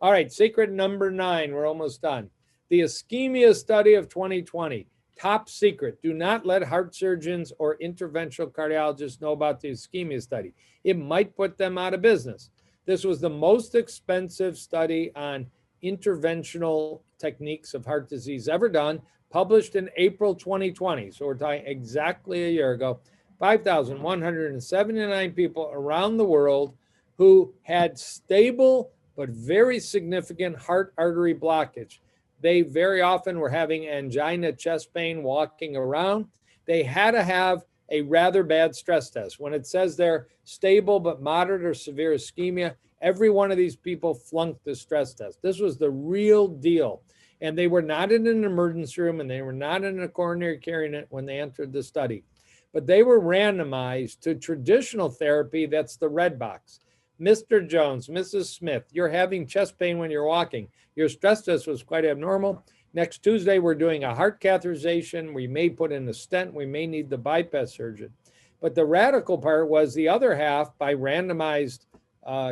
All right, secret number 9. We're almost done. The ischemia study of 2020. Top secret. Do not let heart surgeons or interventional cardiologists know about the ischemia study. It might put them out of business. This was the most expensive study on interventional techniques of heart disease ever done, published in April 2020. So we're talking exactly a year ago. 5,179 people around the world who had stable but very significant heart artery blockage. They very often were having angina, chest pain, walking around. They had to have a rather bad stress test. When it says they're stable but moderate or severe ischemia, every one of these people flunked the stress test. This was the real deal. And they were not in an emergency room and they were not in a coronary care unit when they entered the study. But they were randomized to traditional therapy, that's the red box. Mr. Jones, Mrs. Smith, you're having chest pain when you're walking. Your stress test was quite abnormal. Next Tuesday, we're doing a heart catheterization. We may put in a stent. We may need the bypass surgeon. But the radical part was the other half, by randomized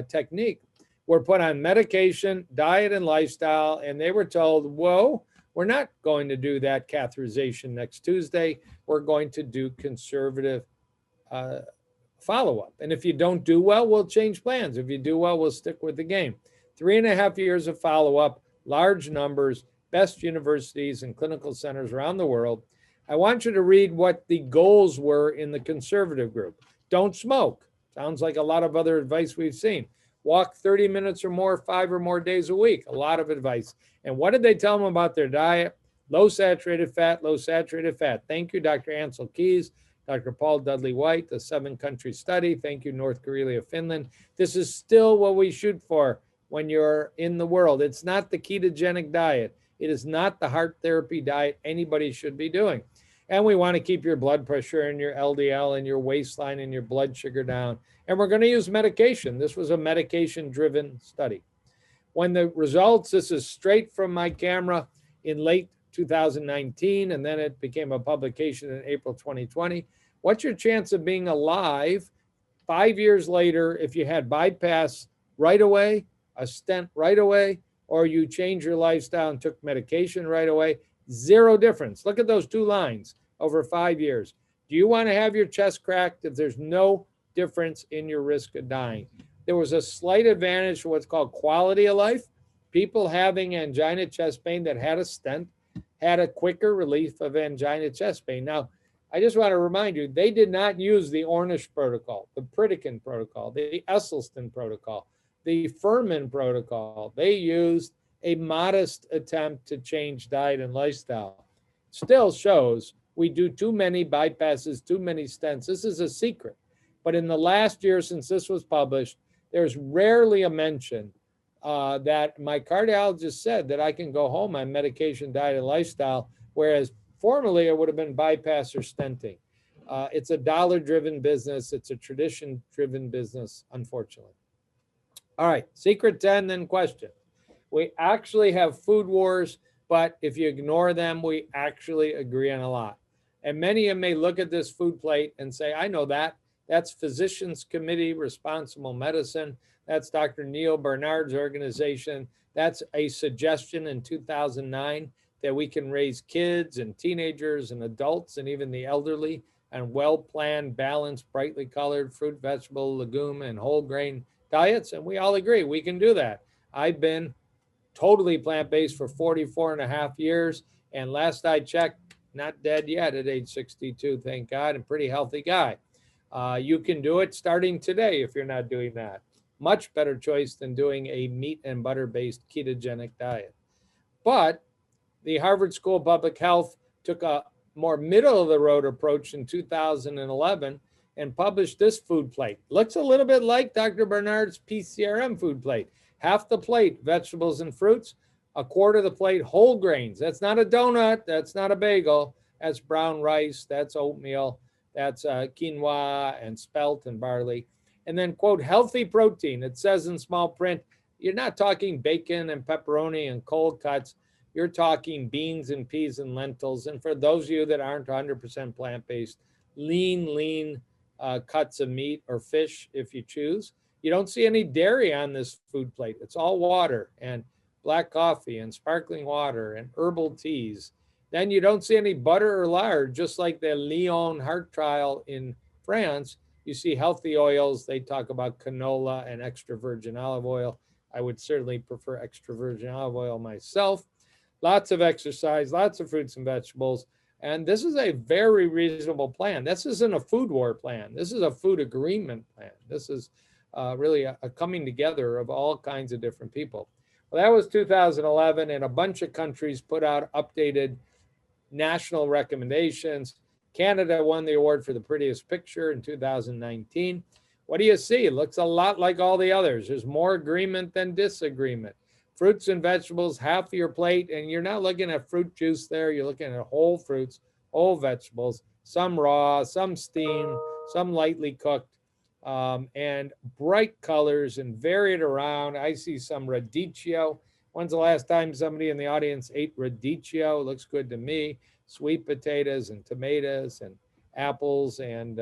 technique, were put on medication, diet, and lifestyle. And they were told, whoa, we're not going to do that catheterization next Tuesday. We're going to do conservative follow-up. And if you don't do well, we'll change plans. If you do well, we'll stick with the game. 3.5 years of follow-up, large numbers, best universities and clinical centers around the world. I want you to read what the goals were in the conservative group. Don't smoke. Sounds like a lot of other advice we've seen. Walk 30 minutes or more, 5 or more days a week. A lot of advice. And what did they tell them about their diet? Low saturated fat, low saturated fat. Thank you, Dr. Ansel Keys. Dr. Paul Dudley White, the 7-country study. Thank you, North Karelia, Finland. This is still what we shoot for when you're in the world. It's not the ketogenic diet. It is not the heart therapy diet anybody should be doing. And we want to keep your blood pressure and your LDL and your waistline and your blood sugar down. And we're going to use medication. This was a medication-driven study. When the results, this is straight from my camera in late 2019, and then it became a publication in April 2020. What's your chance of being alive 5 years later if you had bypass right away, a stent right away, or you change your lifestyle and took medication right away? Zero difference. Look at those 2 lines over 5 years. Do you want to have your chest cracked if there's no difference in your risk of dying? There was a slight advantage for what's called quality of life. People having angina, chest pain that had a stent had a quicker relief of angina, chest pain. Now, I just want to remind you, they did not use the Ornish protocol, the Pritikin protocol, the Esselstyn protocol, the Furman protocol. They used a modest attempt to change diet and lifestyle. Still shows we do too many bypasses, too many stents. This is a secret. But in the last year since this was published, there's rarely a mention that my cardiologist said that I can go home on medication, diet, and lifestyle, whereas formerly it would have been bypass or stenting. It's a dollar-driven business. It's a tradition-driven business, unfortunately. All right, secret 10, then question. We actually have food wars, but if you ignore them, we actually agree on a lot. And many of you may look at this food plate and say, I know that. That's Physicians Committee Responsible Medicine. That's Dr. Neil Barnard's organization. That's a suggestion in 2009 that we can raise kids and teenagers and adults and even the elderly on well-planned, balanced, brightly colored fruit, vegetable, legume, and whole grain diets. And we all agree we can do that. I've been totally plant-based for 44 and a half years. And last I checked, not dead yet at age 62, thank God, and pretty healthy guy. You can do it starting today if you're not doing that. Much better choice than doing a meat and butter-based ketogenic diet. But the Harvard School of Public Health took a more middle-of-the-road approach in 2011 and published this food plate. Looks a little bit like Dr. Barnard's PCRM food plate. Half the plate, vegetables and fruits. A quarter of the plate, whole grains. That's not a donut. That's not a bagel. That's brown rice. That's oatmeal. That's quinoa and spelt and barley. And then, quote, healthy protein. It says in small print, you're not talking bacon and pepperoni and cold cuts. You're talking beans and peas and lentils. And for those of you that aren't 100% plant-based, lean cuts of meat or fish if you choose. You don't see any dairy on this food plate. It's all water and black coffee and sparkling water and herbal teas. Then you don't see any butter or lard, just like the Lyon heart trial in France. You see healthy oils. They talk about canola and extra virgin olive oil. I would certainly prefer extra virgin olive oil myself. Lots of exercise, lots of fruits and vegetables. And this is a very reasonable plan. This isn't a food war plan. This is a food agreement plan. This is really a coming together of all kinds of different people. Well, that was 2011, and a bunch of countries put out updated national recommendations. Canada won the award for the prettiest picture in 2019. What do you see? It looks a lot like all the others. There's more agreement than disagreement. Fruits and vegetables, half of your plate, and you're not looking at fruit juice there. You're looking at whole fruits, whole vegetables, some raw, some steamed, some lightly cooked, and bright colors and varied around. I see some radicchio. When's the last time somebody in the audience ate radicchio? It looks good to me. Sweet potatoes and tomatoes and apples and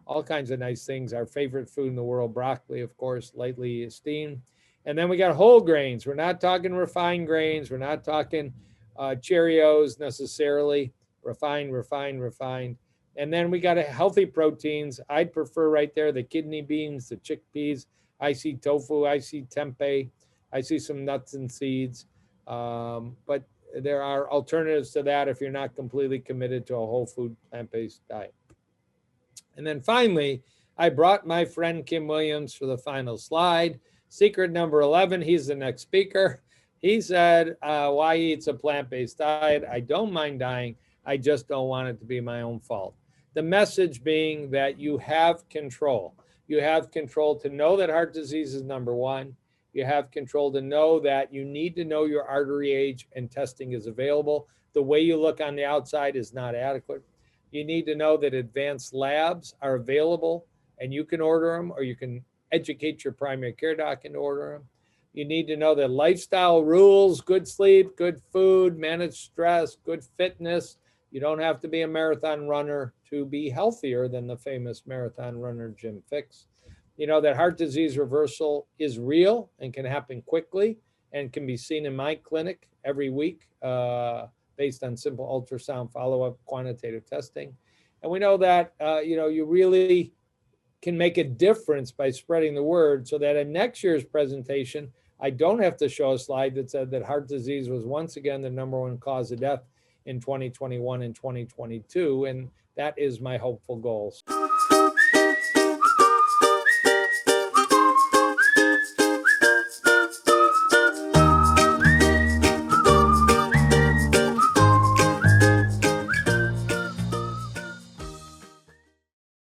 all kinds of nice things. Our favorite food in the world, broccoli, of course, lightly steamed. And then we got whole grains. We're not talking refined grains. We're not talking Cheerios necessarily. Refined. And then we got healthy proteins. I'd prefer right there the kidney beans, the chickpeas. I see tofu. I see tempeh. I see some nuts and seeds. But there are alternatives to that if you're not completely committed to a whole food plant-based diet. And then finally, I brought my friend Kim Williams for the final slide. Secret number 11, he's the next speaker. He said, why he eats a plant-based diet? I don't mind dying. I just don't want it to be my own fault. The message being that you have control. You have control to know that heart disease is number one. You have control to know that you need to know your artery age and testing is available. The way you look on the outside is not adequate. You need to know that advanced labs are available and you can order them, or you can educate your primary care doc and order them. You need to know that lifestyle rules, good sleep, good food, manage stress, good fitness. You don't have to be a marathon runner to be healthier than the famous marathon runner, Jim Fixx. You know that heart disease reversal is real and can happen quickly and can be seen in my clinic every week based on simple ultrasound follow-up quantitative testing. And we know that, you really can make a difference by spreading the word so that in next year's presentation, I don't have to show a slide that said that heart disease was once again the number one cause of death in 2021 and 2022. And that is my hopeful goal.